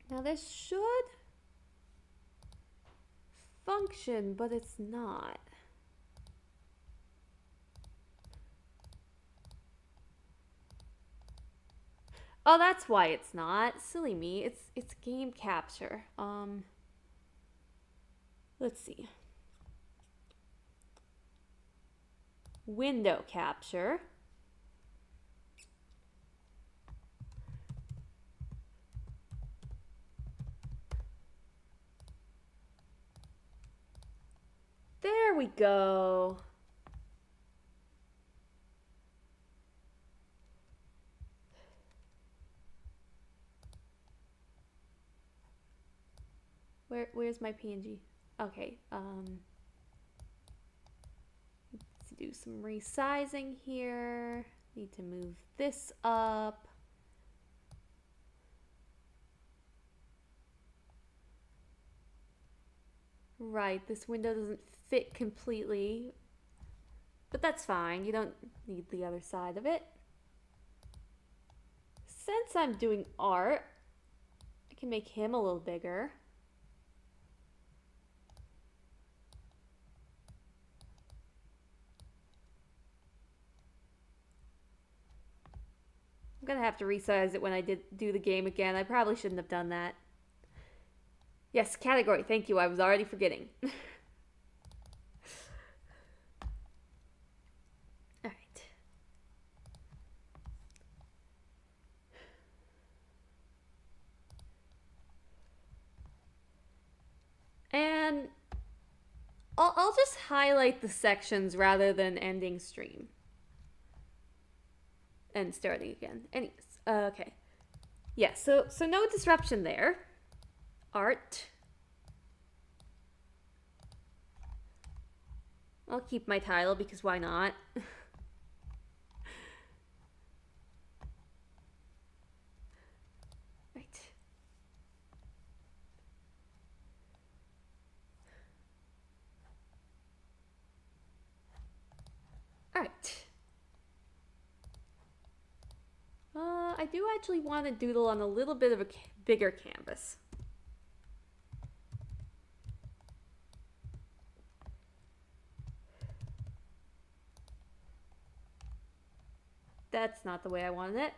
Now this should function, but it's not. Oh, that's why it's not. Silly me. It's game capture. Let's see. Window capture. There we go. Where's my PNG? Okay, let's do some resizing here. Need to move this up. Right, this window doesn't fit completely, but that's fine. You don't need the other side of it. Since I'm doing art, I can make him a little bigger. I'm gonna have to resize it when I do the game again. I probably shouldn't have done that. Yes, category. Thank you. I was already forgetting. All right. And I'll just highlight the sections rather than ending stream. And starting again. Anyways, okay. Yeah, so no disruption there. Art. I'll keep my title because why not? Right. Alright. I do actually want to doodle on a little bit of a bigger canvas. That's not the way I wanted it.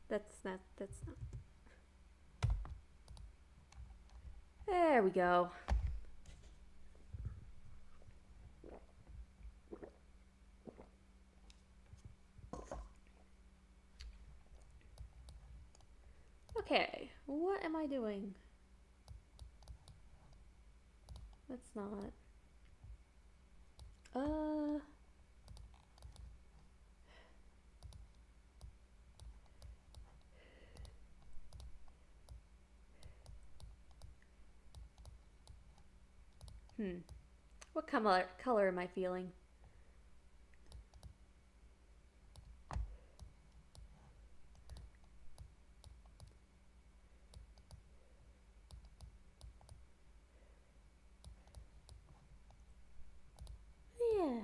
That's not. There we go. Okay, what am I doing? That's not. What color am I feeling? Yeah.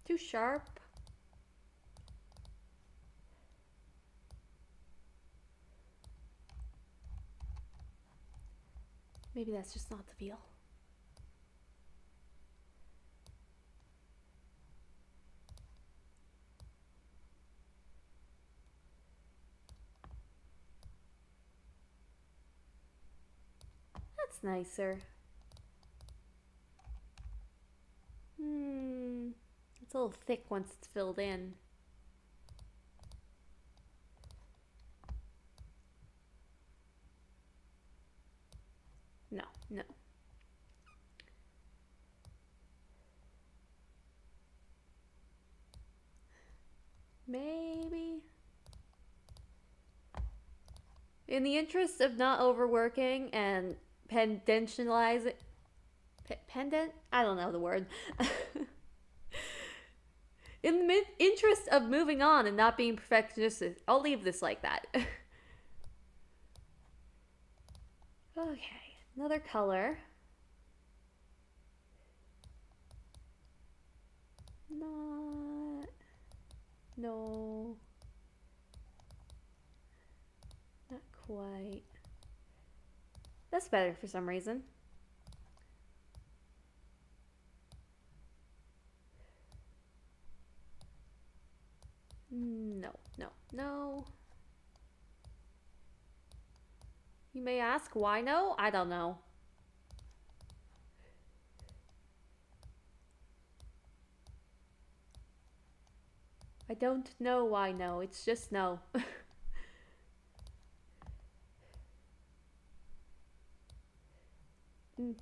Too sharp? Maybe that's just not the feel. That's nicer. It's a little thick once it's filled in. No. Maybe In the interest of not overworking and pendentializing, pendant? I don't know the word. In the interest of moving on and not being perfectionistic, I'll leave this like that. Okay, another color. Not. No. Not quite. That's better for some reason. No, no, no. You may ask why no? I don't know. I don't know why no. It's just no. Mm.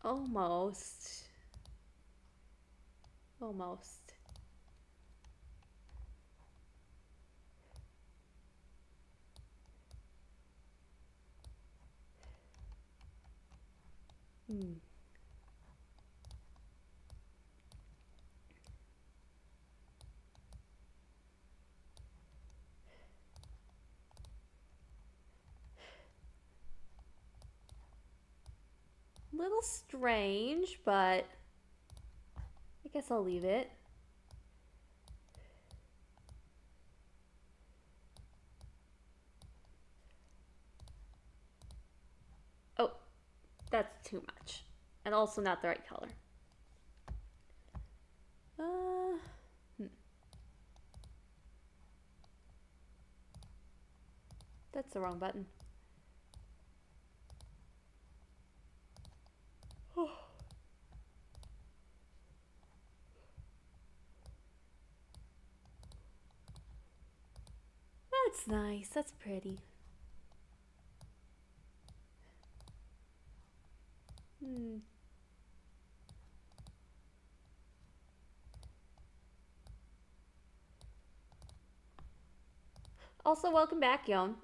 Almost. Almost. Hmm. Little strange, but I guess I'll leave it. Oh, that's too much. And also not the right color. Hmm. That's the wrong button. Oh. That's nice. That's pretty. Hmm. Also, welcome back, Yon.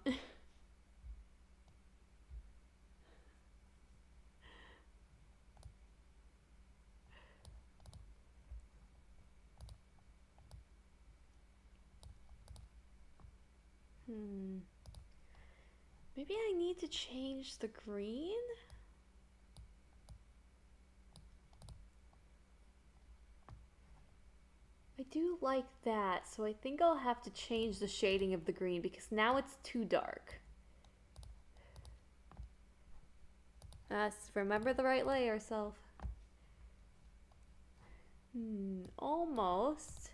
Hmm. Maybe I need to change the green? I do like that, so I think I'll have to change the shading of the green because now it's too dark. Remember the right layer, self. Almost.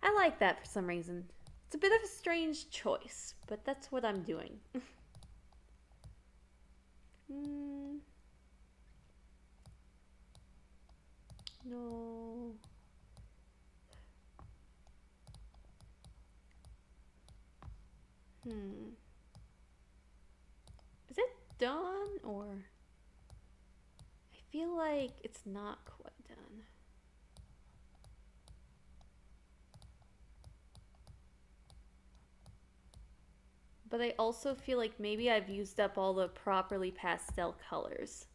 I like that for some reason. It's a bit of a strange choice, but that's what I'm doing. No. Is it done or? I feel like it's not quite done. But I also feel like maybe I've used up all the properly pastel colors.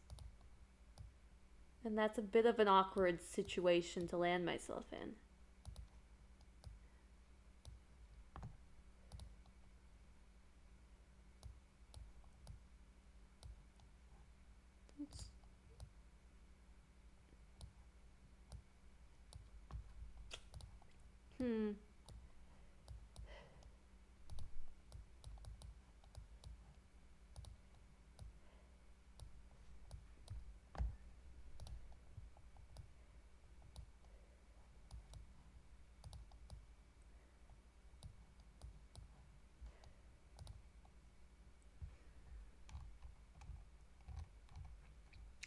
And that's a bit of an awkward situation to land myself in.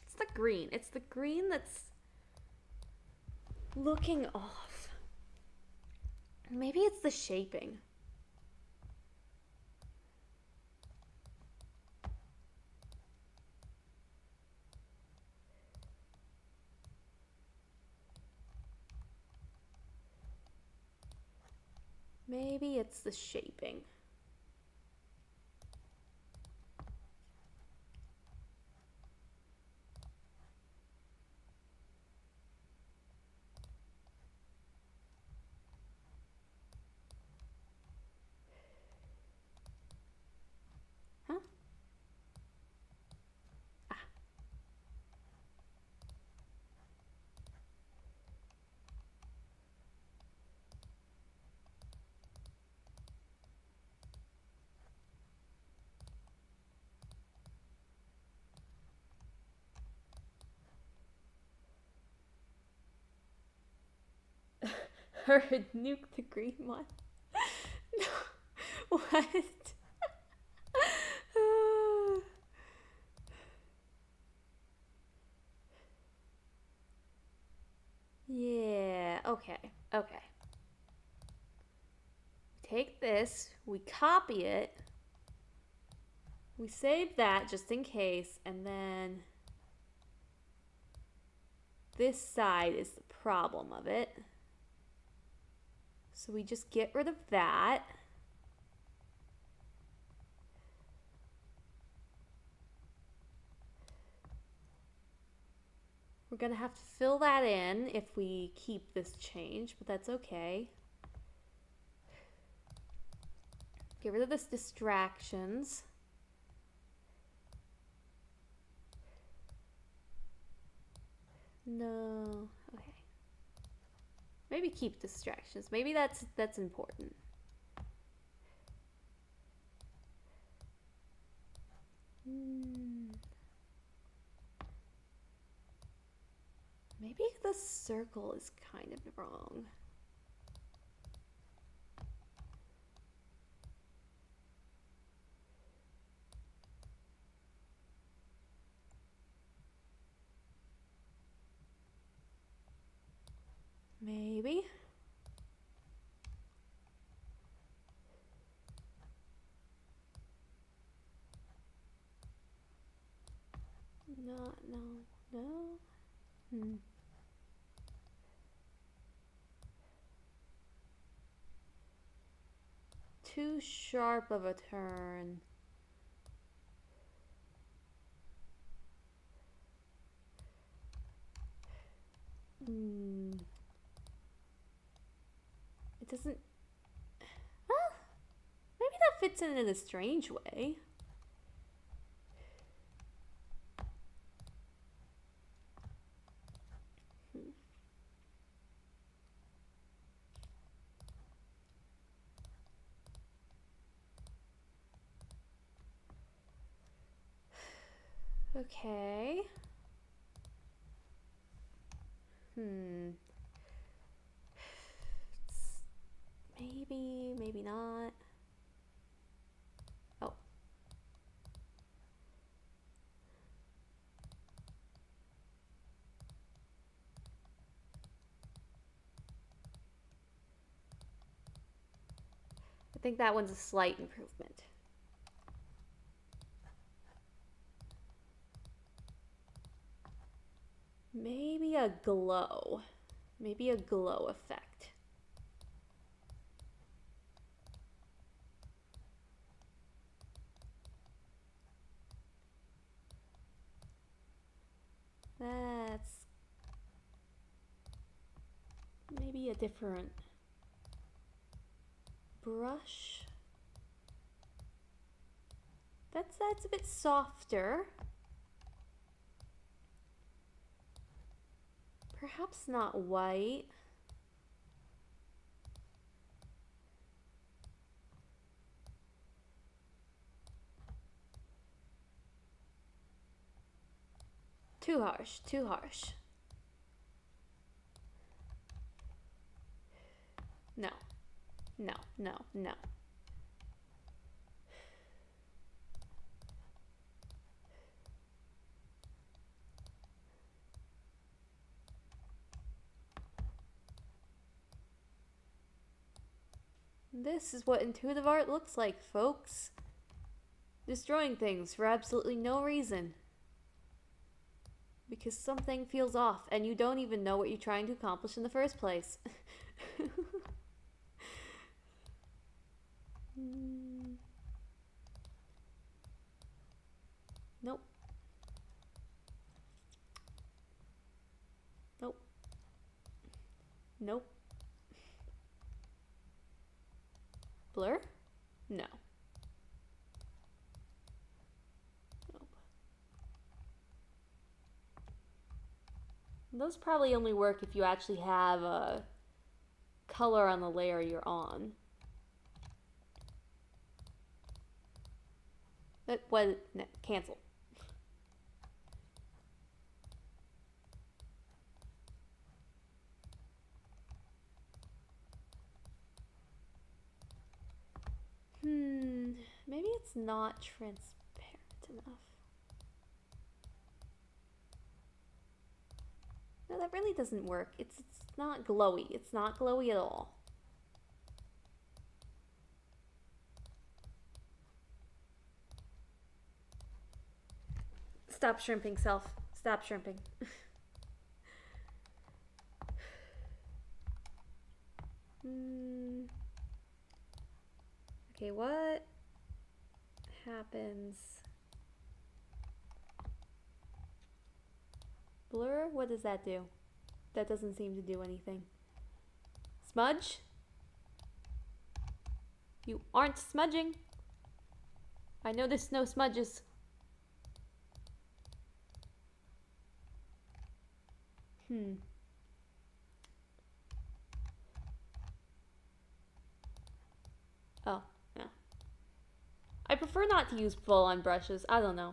It's the green. It's the green that's looking off. Maybe it's the shaping. Maybe it's the shaping. Huh? Ah. Her nuke the green one. No. What? Yeah, okay, okay. Take this, we copy it, we save that just in case, and then this side is the problem of it. So we just get rid of that. We're gonna have to fill that in if we keep this change, but that's okay. Get rid of this distractions. No, okay. Maybe keep distractions. Maybe that's important. Maybe the circle is kind of wrong. Maybe. No. Too sharp of a turn. It doesn't... Well, maybe that fits in a strange way. Okay. Maybe not. Oh. I think that one's a slight improvement. Maybe a glow. Maybe a glow effect. That's maybe a different brush. That's a bit softer. Perhaps not white. Too harsh, too harsh. No. No. This is what intuitive art looks like, folks. Destroying things for absolutely no reason. Because something feels off and you don't even know what you're trying to accomplish in the first place. Nope. Nope. Nope. Blur? No. Nope. Those probably only work if you actually have a color on the layer you're on. What? No, cancel. Maybe it's not transparent enough. No, that really doesn't work. It's not glowy. It's not glowy at all. Stop shrimping, self. Stop shrimping. Okay, what happens? Blur? What does that do? That doesn't seem to do anything. Smudge? You aren't smudging. I noticed no smudges. Oh, yeah. I prefer not to use full-on brushes. I don't know.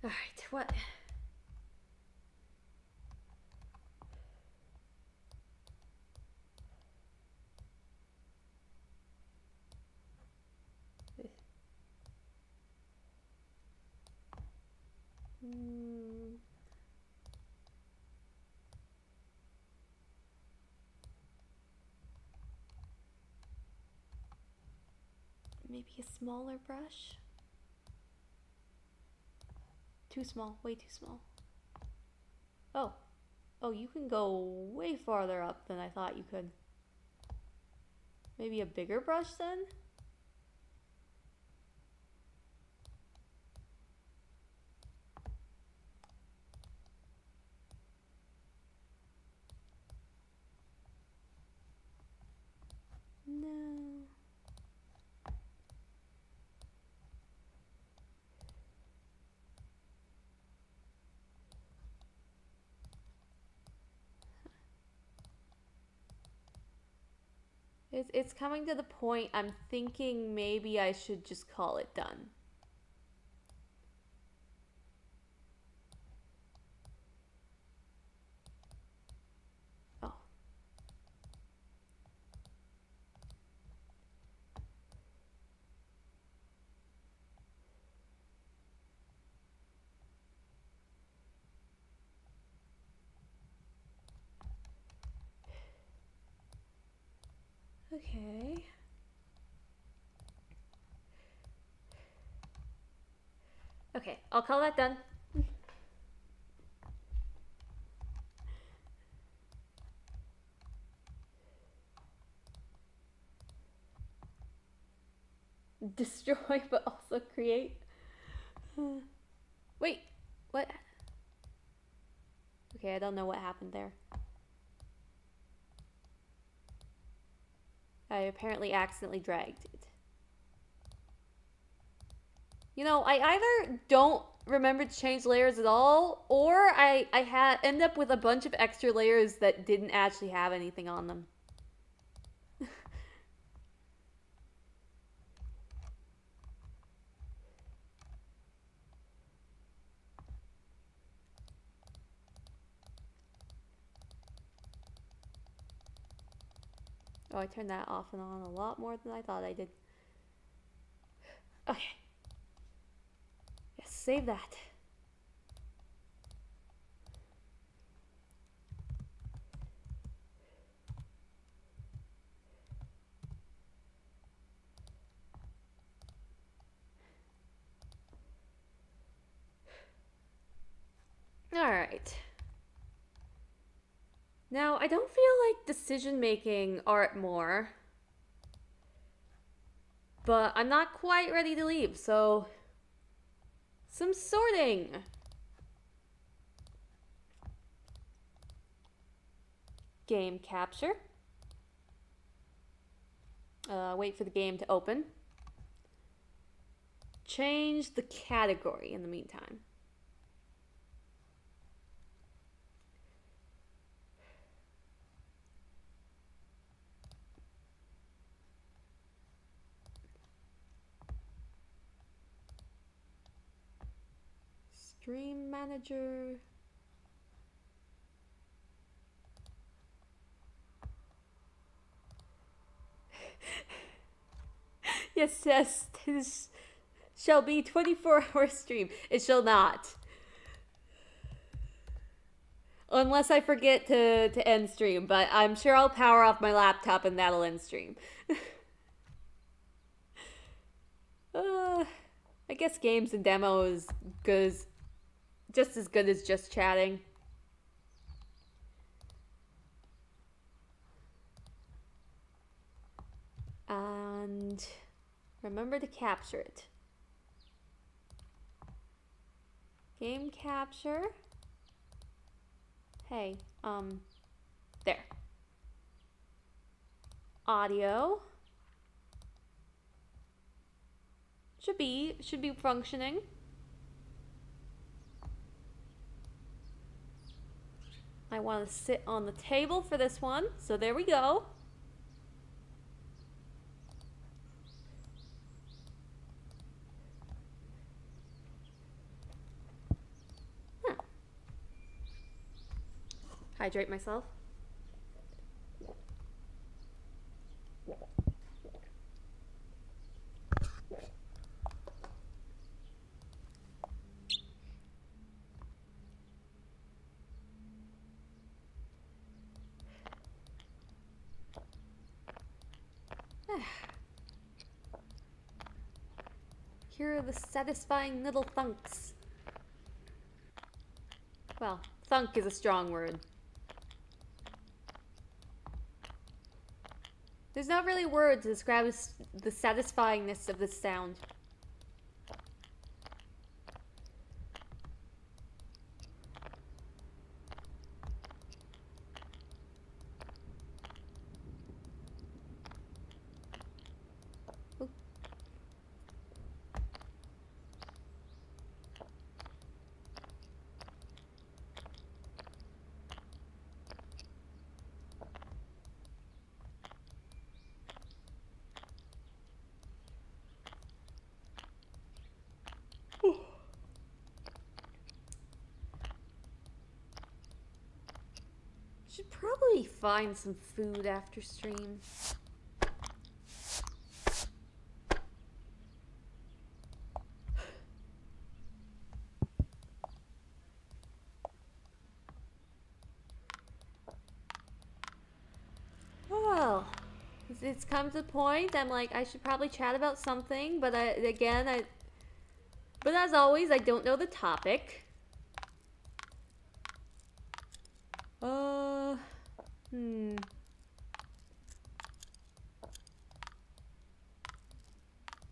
Alright, what? Maybe a smaller brush? Too small, way too small. Oh. Oh, you can go way farther up than I thought you could. Maybe a bigger brush then? No. It's coming to the point I'm thinking maybe I should just call it done. Oh. Okay. Okay, I'll call that done. Destroy but also create. Wait, what? Okay, I don't know what happened there. I apparently accidentally dragged it. You know, I either don't remember to change layers at all, or I end up with a bunch of extra layers that didn't actually have anything on them. Oh, I turned that off and on a lot more than I thought I did. Okay. Yes, save that. Alright. Now, I don't feel like decision-making art more. But I'm not quite ready to leave, so... some sorting! Game capture. Wait for the game to open. Change the category in the meantime. Stream manager. Yes, this shall be 24-hour stream. It shall not. Unless I forget to end stream, but I'm sure I'll power off my laptop and that'll end stream. I guess games and demos just as good as just chatting. And remember to capture it. Game capture. Hey, there. Audio. Should be functioning. I want to sit on the table for this one, so there we go. Hydrate myself. Here are the satisfying little thunks. Well, thunk is a strong word. There's not really words to describe the satisfyingness of this sound. Should probably find some food after stream. Well, it's come to the point I'm like, I should probably chat about something, but but as always, I don't know the topic.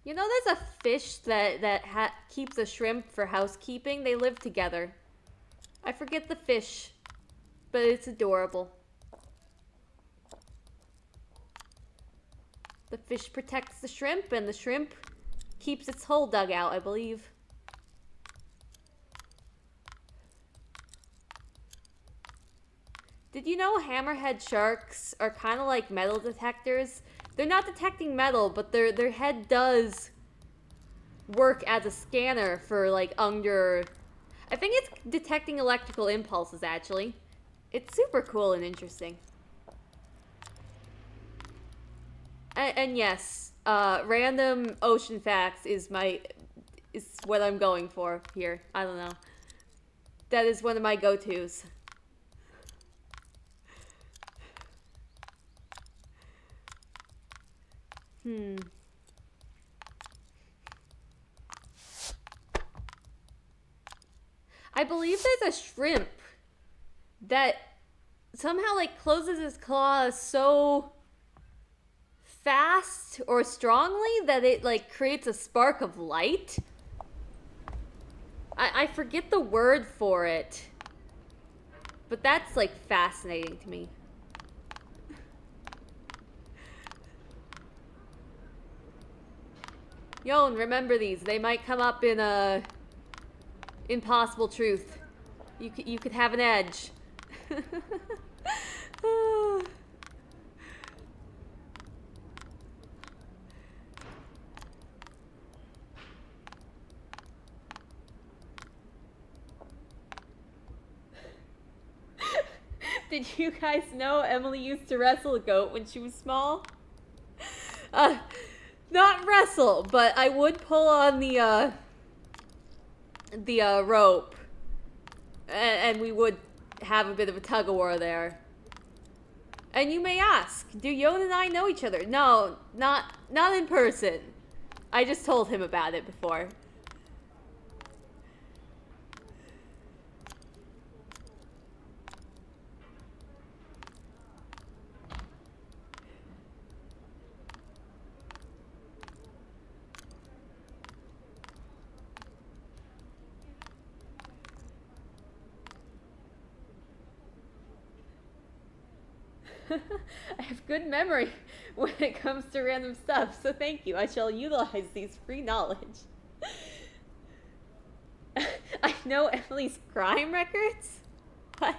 You know, there's a fish that keeps a shrimp for housekeeping. They live together. I forget the fish, but it's adorable. The fish protects the shrimp, and the shrimp keeps its hole dug out, I believe. Did you know hammerhead sharks are kind of like metal detectors? They're not detecting metal, but their head does work as a scanner for like under... I think it's detecting electrical impulses, actually. It's super cool and interesting. And yes, random ocean facts is what I'm going for here. I don't know. That is one of my go-tos. I believe there's a shrimp that somehow like closes his claws so fast or strongly that it like creates a spark of light. I forget the word for it, but that's like fascinating to me. Yon, remember these. They might come up in a impossible truth. You could have an edge. Did you guys know Emily used to wrestle a goat when she was small? Not wrestle, but I would pull on the rope, and we would have a bit of a tug of war there. And you may ask, do Yon and I know each other? No, not in person. I just told him about it before. I have good memory when it comes to random stuff, so thank you. I shall utilize these free knowledge. I know Emily's crime records? What?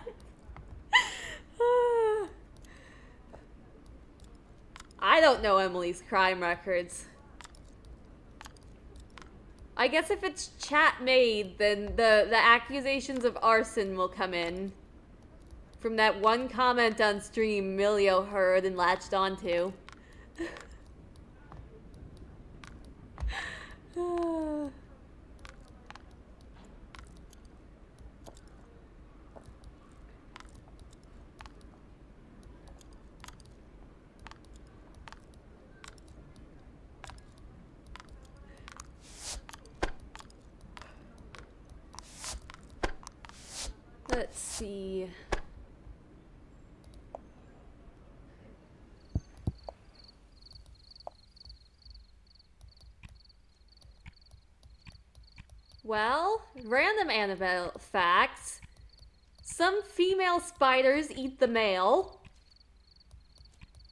I don't know Emily's crime records. I guess if it's chat made, then the accusations of arson will come in. From that one comment on stream Milio heard and latched onto. Let's see. Well, random Annabelle facts. Some female spiders eat the male.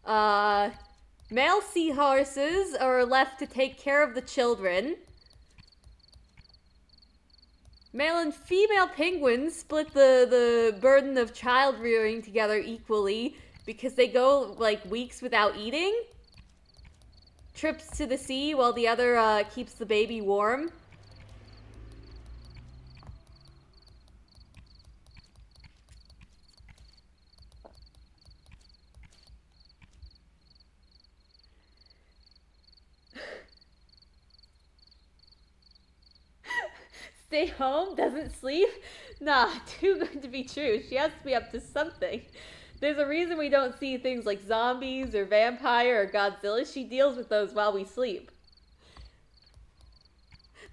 Male seahorses are left to take care of the children. Male and female penguins split the burden of child rearing together equally because they go like weeks without eating. Trips to the sea while the other keeps the baby warm. Stay home? Doesn't sleep? Nah, too good to be true. She has to be up to something. There's a reason we don't see things like zombies or vampire or Godzilla. She deals with those while we sleep.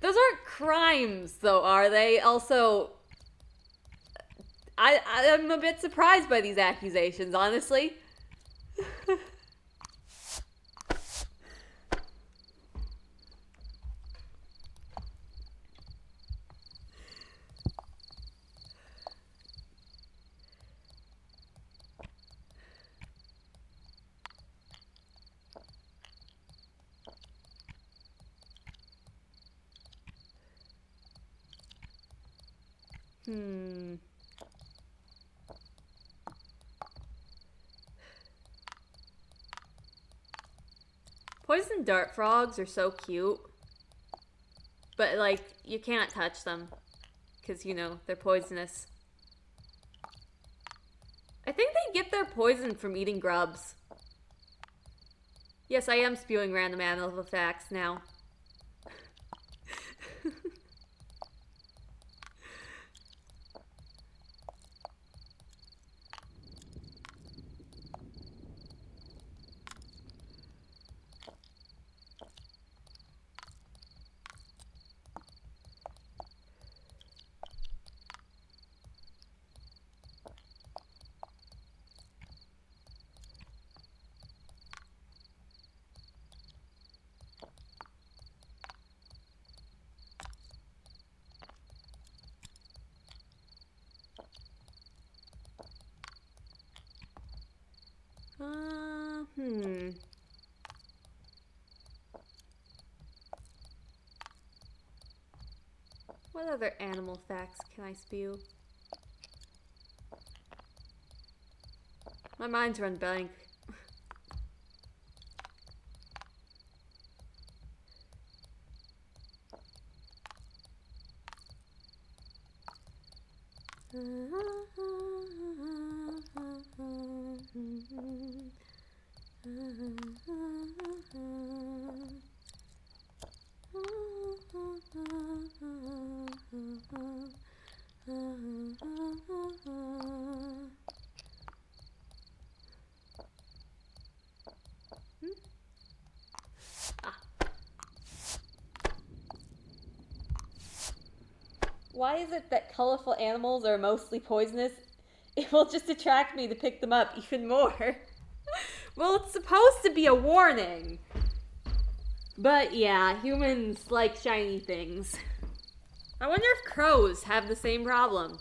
Those aren't crimes, though, are they? Also, I'm a bit surprised by these accusations, honestly. Poison dart frogs are so cute. But, like, you can't touch them. Because, you know, they're poisonous. I think they get their poison from eating grubs. Yes, I am spewing random animal facts now. What other animal facts can I spew? My mind's run blank. Why is it that colorful animals are mostly poisonous? It will just attract me to pick them up even more. Well, it's supposed to be a warning. But yeah, humans like shiny things. I wonder if crows have the same problem.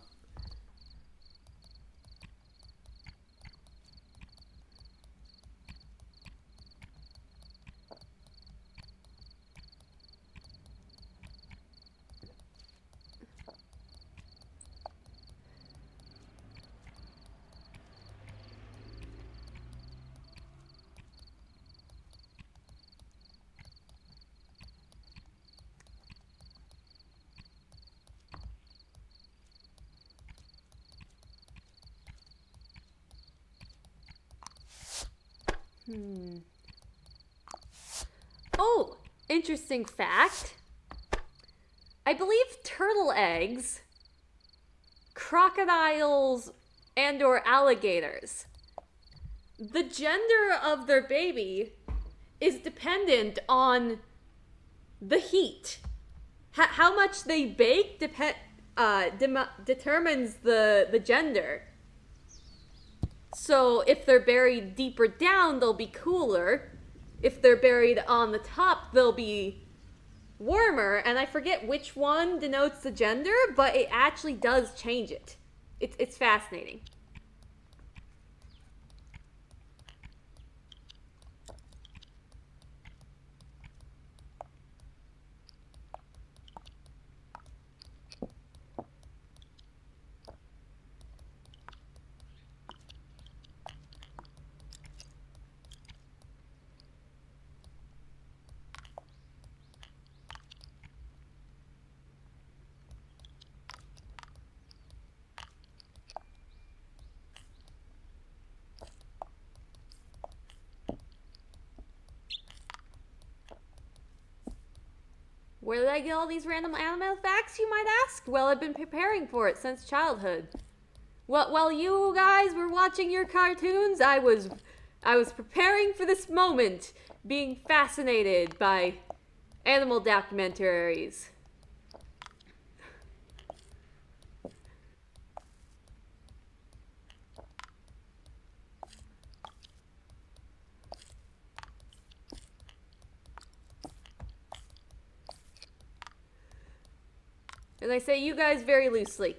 Oh, interesting fact. I believe turtle eggs, crocodiles, and or alligators, the gender of their baby is dependent on the heat. How much they bake determines the gender. So if they're buried deeper down, they'll be cooler. If they're buried on the top, they'll be warmer. And I forget which one denotes the gender, but it actually does change it. It's fascinating. Where did I get all these random animal facts, you might ask? Well, I've been preparing for it since childhood. Well, while you guys were watching your cartoons, I was preparing for this moment, being fascinated by animal documentaries. And I say you guys very loosely.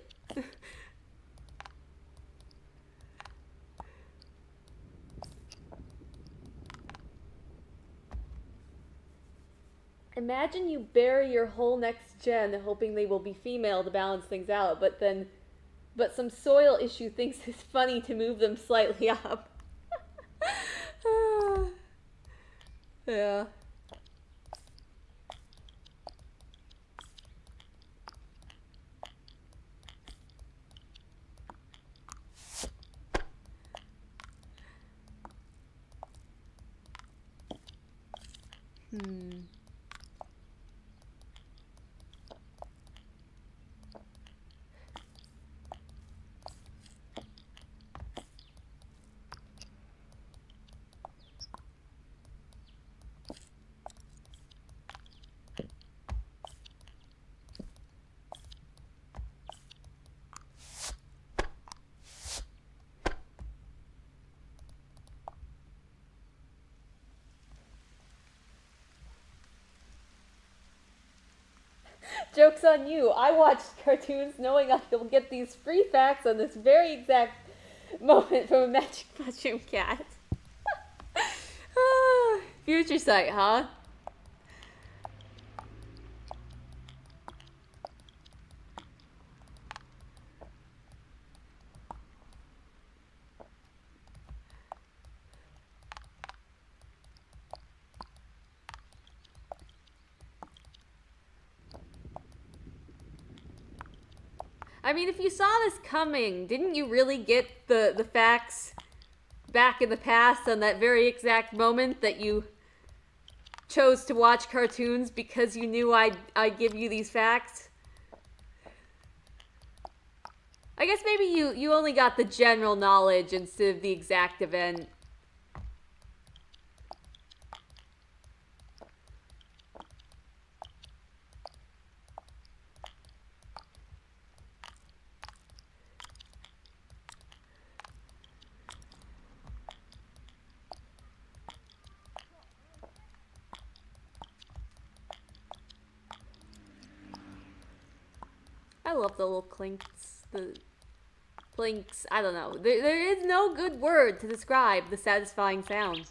Imagine you bury your whole next gen hoping they will be female to balance things out, but some soil issue thinks it's funny to move them slightly up. Yeah. Joke's on you. I watched cartoons knowing I will get these free facts on this very exact moment from a magic mushroom cat. Future sight, huh? I mean, if you saw this coming, didn't you really get the facts back in the past on that very exact moment that you chose to watch cartoons because you knew I'd give you these facts? I guess maybe you only got the general knowledge instead of the exact event. I love the little clinks, the plinks, I don't know. There is no good word to describe the satisfying sound.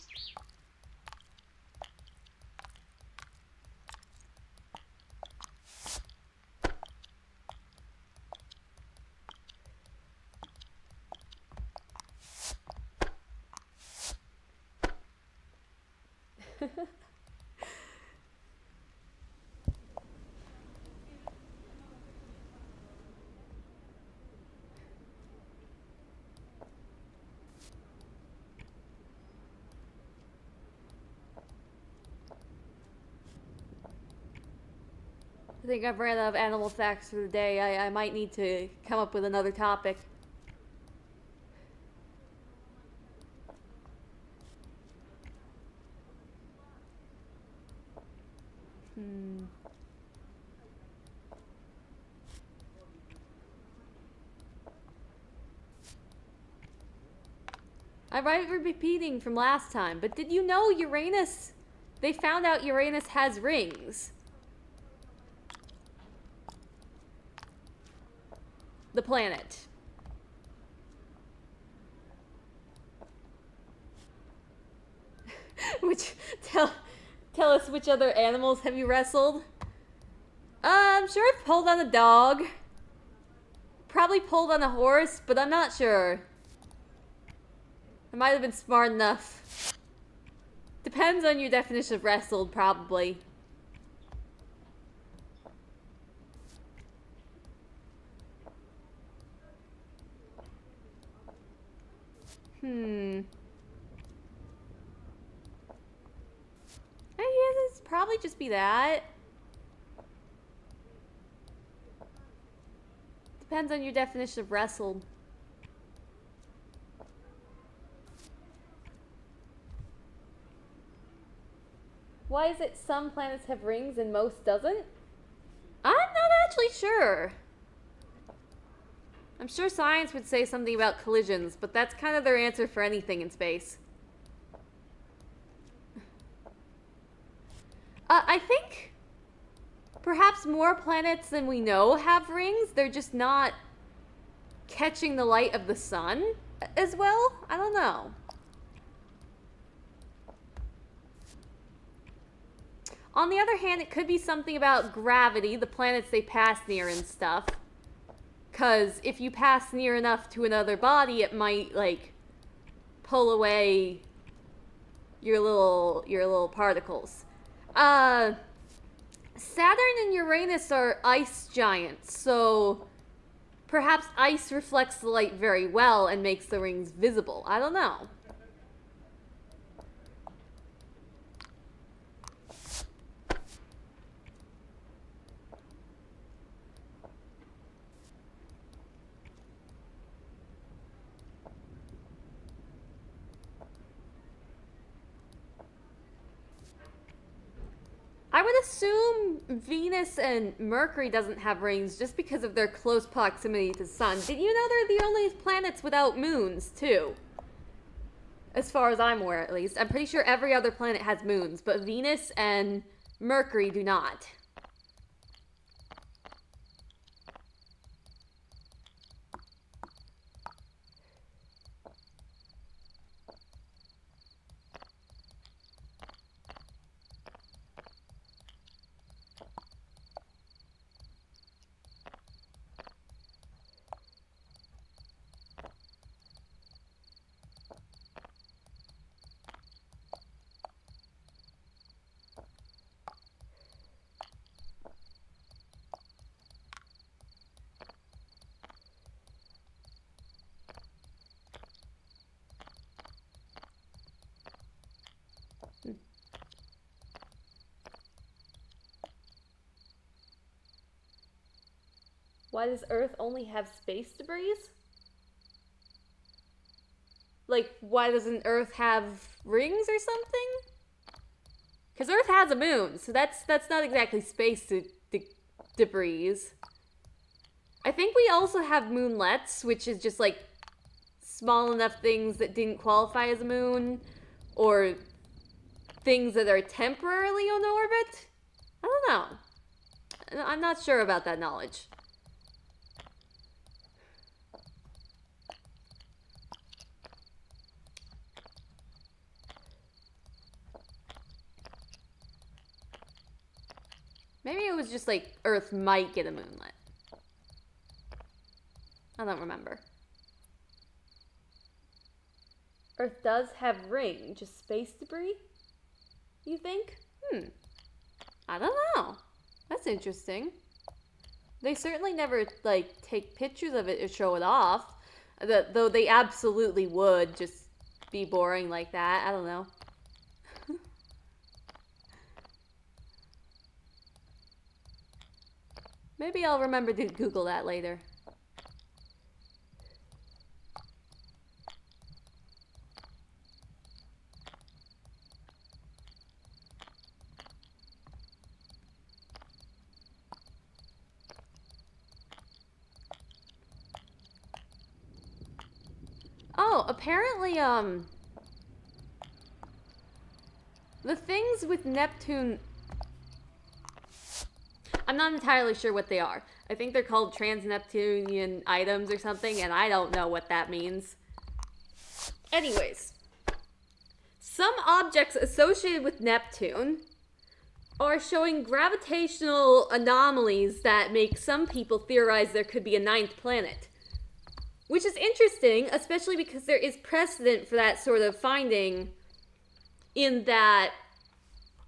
I think I've ran out of animal facts for the day. I might need to come up with another topic. I might be repeating from last time, but did you know Uranus? They found out Uranus has rings. The planet. Which tell us which other animals have you wrestled? I'm sure I've pulled on a dog. Probably pulled on a horse, but I'm not sure. I might have been smart enough. Depends on your definition of wrestled, probably. I guess it's probably just be that. Depends on your definition of wrestled. Why is it some planets have rings and most doesn't? I'm not actually sure. I'm sure science would say something about collisions, but that's kind of their answer for anything in space. I think perhaps more planets than we know have rings. They're just not catching the light of the sun as well. I don't know. On the other hand, it could be something about gravity, the planets they pass near and stuff. Because if you pass near enough to another body, it might, like, pull away your little particles. Saturn and Uranus are ice giants, so perhaps ice reflects the light very well and makes the rings visible. I don't know. I would assume Venus and Mercury doesn't have rings just because of their close proximity to the sun. Did you know they're the only planets without moons, too? As far as I'm aware, at least. I'm pretty sure every other planet has moons, but Venus and Mercury do not. Why does Earth only have space debris? Like, why doesn't Earth have rings or something? Because Earth has a moon, so that's not exactly space debris. I think we also have moonlets, which is just like small enough things that didn't qualify as a moon, or things that are temporarily on orbit. I don't know. I'm not sure about that knowledge. Maybe it was just like Earth might get a moonlet. I don't remember. Earth does have ring, just space debris? You think? I don't know. That's interesting. They certainly never, like, take pictures of it or show it off. Though they absolutely would just be boring like that. I don't know. Maybe I'll remember to Google that later. Oh, apparently, the things with Neptune, I'm not entirely sure what they are. I think they're called trans-Neptunian items or something, and I don't know what that means. Anyways, some objects associated with Neptune are showing gravitational anomalies that make some people theorize there could be a ninth planet. Which is interesting, especially because there is precedent for that sort of finding, in that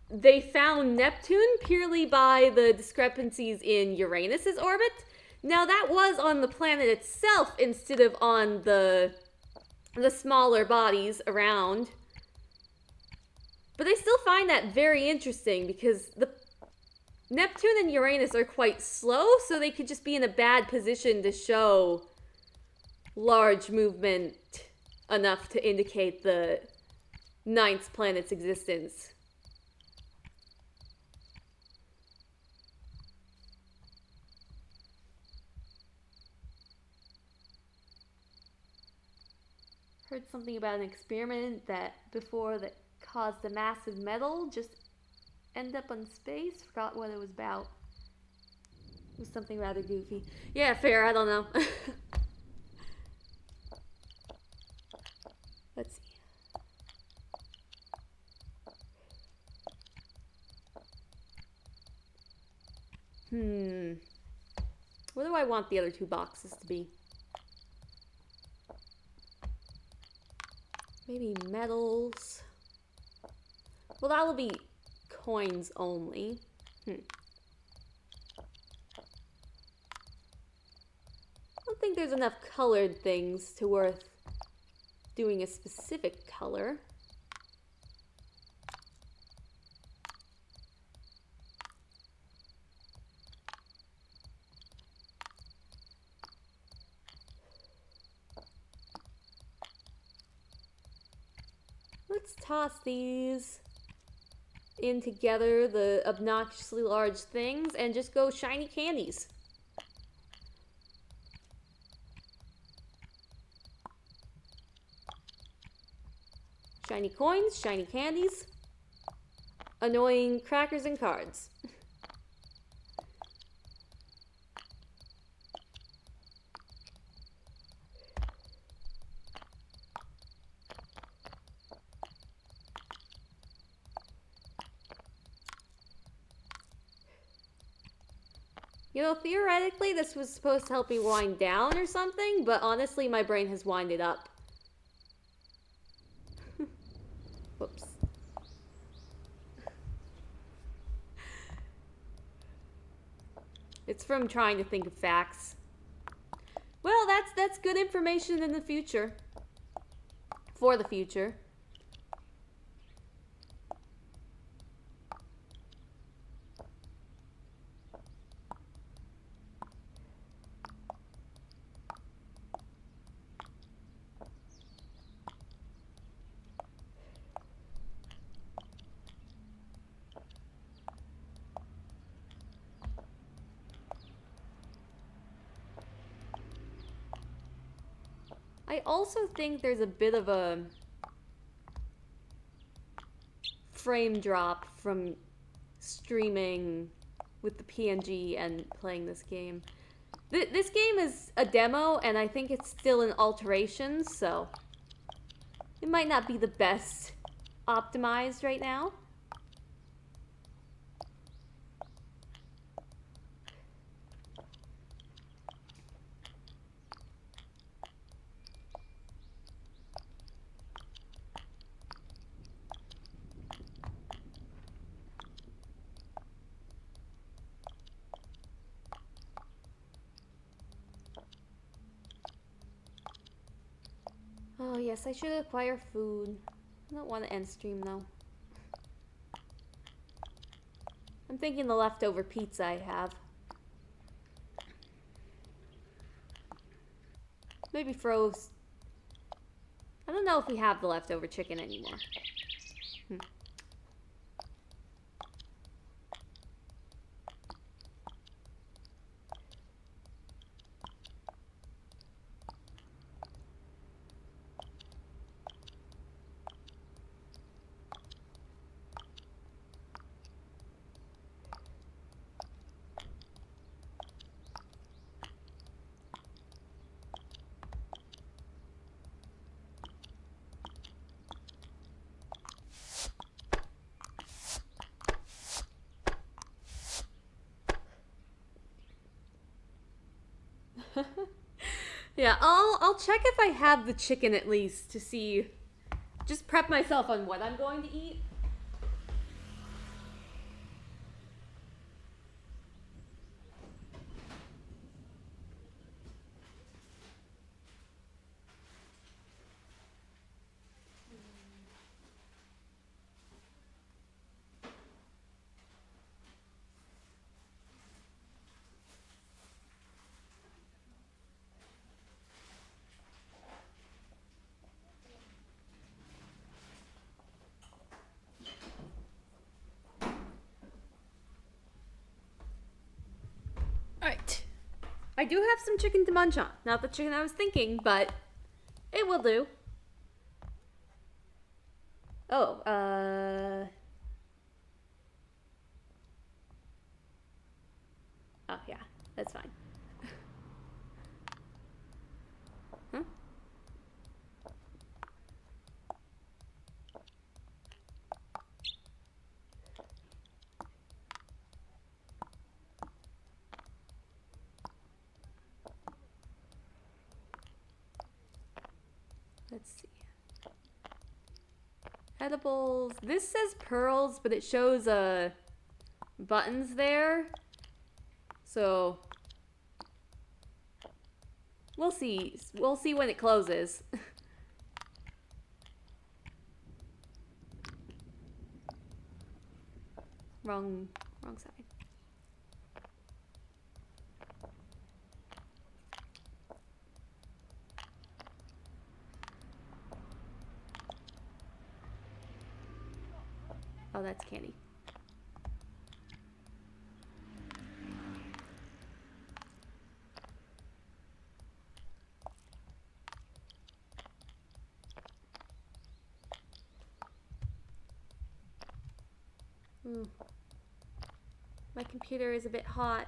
they found Neptune purely by the discrepancies in Uranus's orbit. Now, that was on the planet itself instead of on the smaller bodies around. But I still find that very interesting because the Neptune and Uranus are quite slow, so they could just be in a bad position to show large movement enough to indicate the ninth planet's existence. Heard something about an experiment that before that caused a massive metal just end up in space. Forgot what it was about. It was something rather goofy. Yeah, fair, I don't know. Let's see. What do I want the other two boxes to be? Maybe metals. Well, that will be coins only. I don't think there's enough colored things to worth doing a specific color. Let's toss these in together, the obnoxiously large things, and just go shiny candies. Shiny coins, shiny candies, annoying crackers and cards. You know, theoretically, this was supposed to help me wind down or something, but honestly, my brain has winded up. Whoops. It's from trying to think of facts. Well, that's good information in the future. For the future. I also think there's a bit of a frame drop from streaming with the PNG and playing this game. This game is a demo, and I think it's still in alterations, so it might not be the best optimized right now. Oh yes, I should acquire food. I don't want to end stream though. I'm thinking the leftover pizza I have. Maybe froze. I don't know if we have the leftover chicken anymore. Yeah, I'll check if I have the chicken at least to see. Just prep myself on what I'm going to eat. Alright. I do have some chicken to munch on. Not the chicken I was thinking, but it will do. Oh, oh, yeah. That's fine. Huh? Let's see. Edibles. This says pearls, but it shows buttons there. So we'll see. We'll see when it closes. wrong side. Oh, that's candy. Ooh. My computer is a bit hot.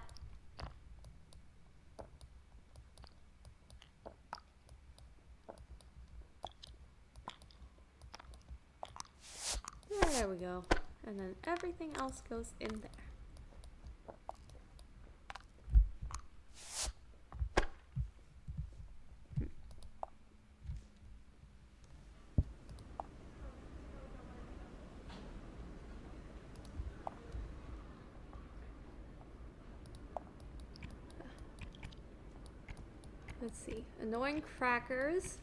There we go. And then everything else goes in there. Let's see. Annoying crackers.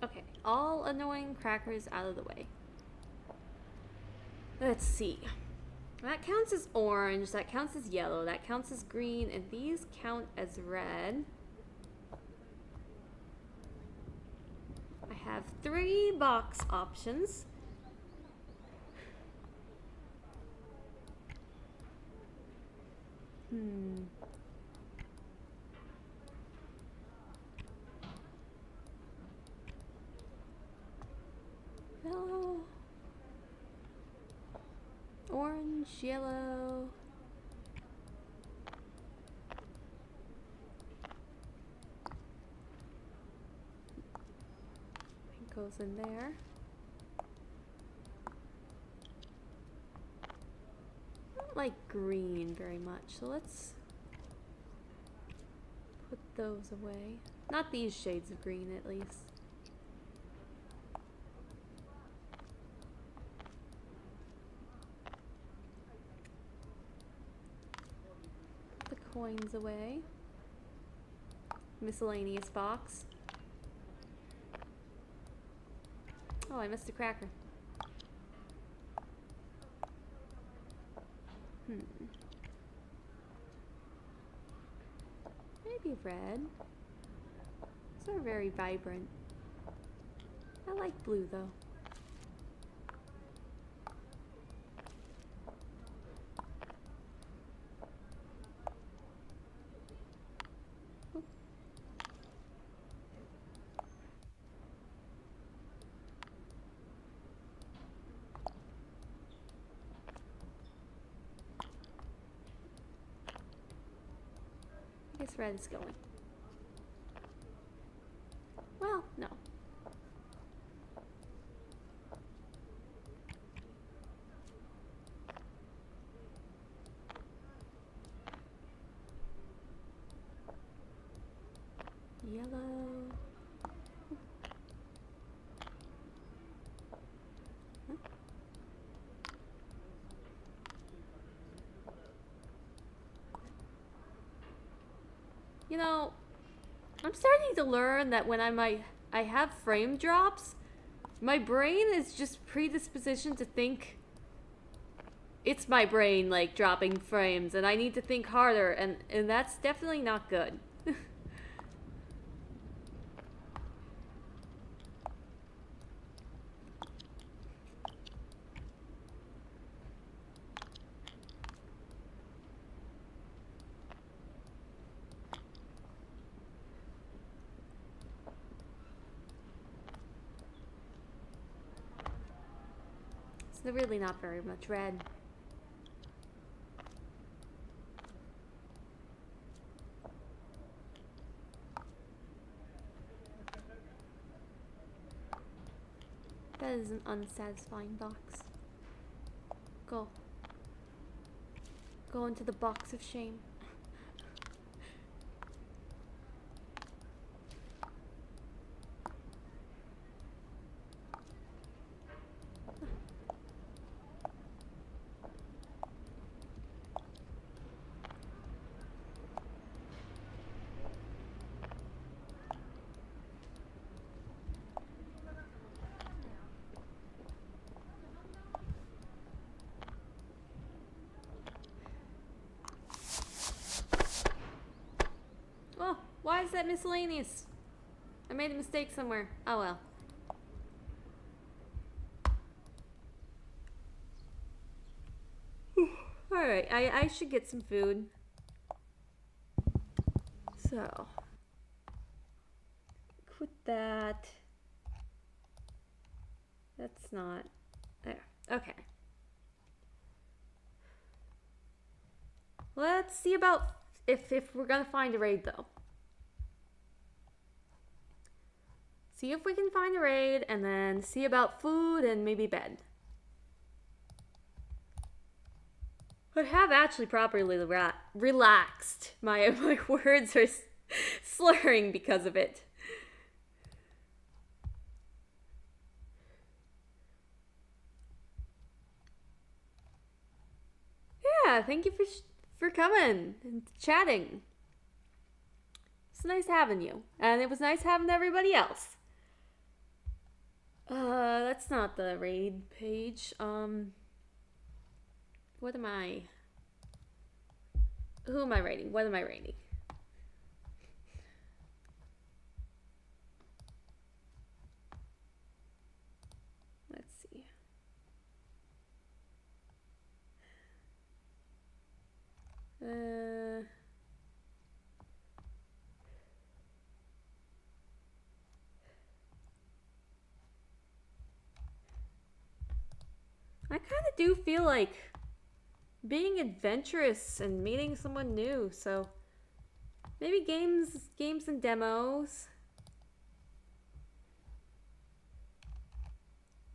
Okay, all annoying crackers out of the way. Let's see. That counts as orange, that counts as yellow, that counts as green, and these count as red. I have 3 box options. Yellow. Orange, yellow. It goes in there. I don't like green very much, so let's put those away. Not these shades of green, at least. Put the coins away. Miscellaneous box. Oh, I missed a cracker. Maybe red. These are very vibrant. I like blue though. Oop. I guess red is going. Well, no. Yellow. Huh? You know, I'm starting to learn that when I have frame drops, my brain is just predispositioned to think it's my brain like dropping frames and I need to think harder, and that's definitely not good. It's really not very much red. That is an unsatisfying box. Go. Go into the box of shame. that miscellaneous? I made a mistake somewhere. Oh well. Alright, I should get some food. So. Quit that. That's not. There. Okay. Let's see about if we're gonna find a raid though. See if we can find a raid and then see about food and maybe bed. I have actually properly relaxed. My words are slurring because of it. Yeah, thank you for coming and chatting. It's nice having you, and it was nice having everybody else. That's not the raid page. What am I? Who am I raiding? What am I raiding? Let's see. I kind of do feel like being adventurous and meeting someone new, so maybe games and demos.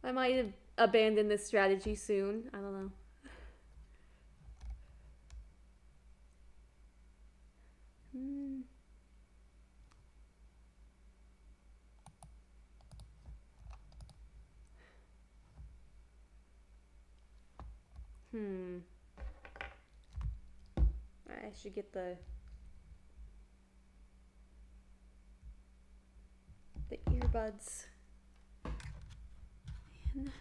I might abandon this strategy soon. I don't know. I should get the earbuds. Man.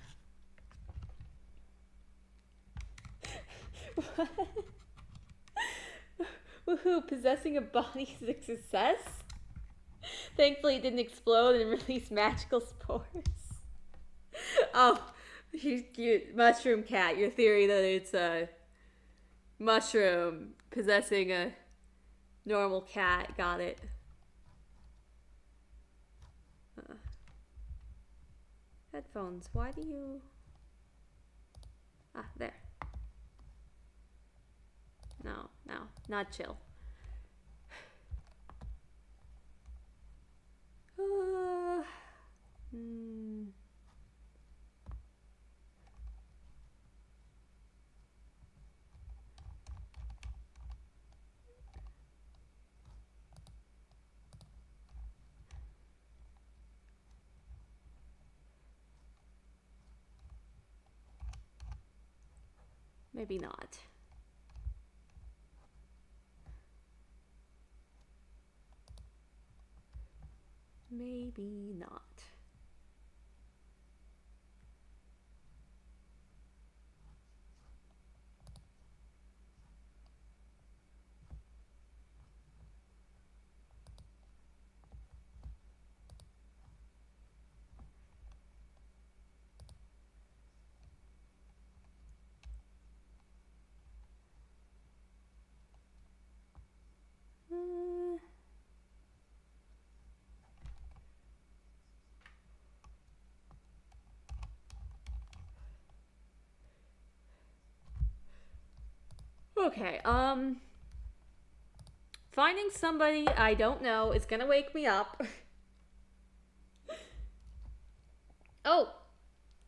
What? Woohoo, possessing a body is a success? Thankfully it didn't explode and release magical spores. Oh, she's cute. Mushroom cat, your theory that it's a mushroom possessing a normal cat. Got it. Headphones, why do you... Ah, there. No, not chill. Maybe not. Maybe not. Okay, finding somebody I don't know is gonna wake me up. Oh,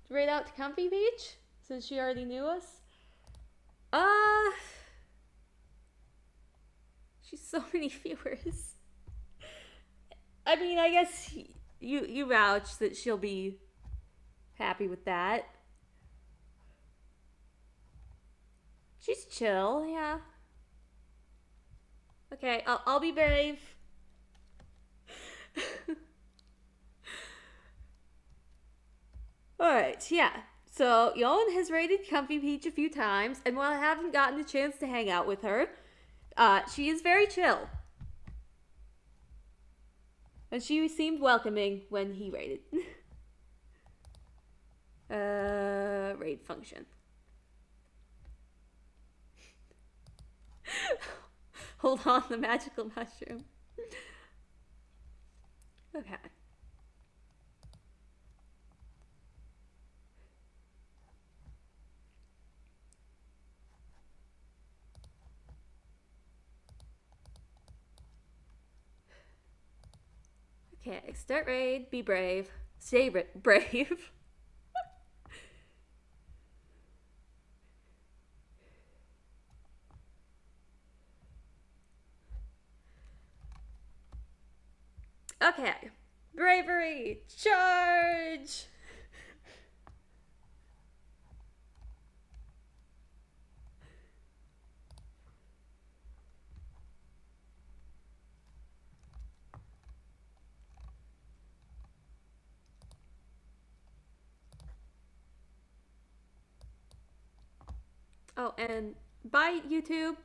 right out to Comfy Beach? Since she already knew us? She's so many viewers. I mean, I guess you vouch that she'll be happy with that. She's chill, yeah. Okay, I'll be brave. Alright, yeah. So, Yon has raided Comfy Peach a few times, and while I haven't gotten a chance to hang out with her, she is very chill. And she seemed welcoming when he raided. Raid function. Hold on, the magical mushroom. Okay. Okay, start raid, be brave, stay brave. Okay, bravery, charge! Oh, and bye, YouTube.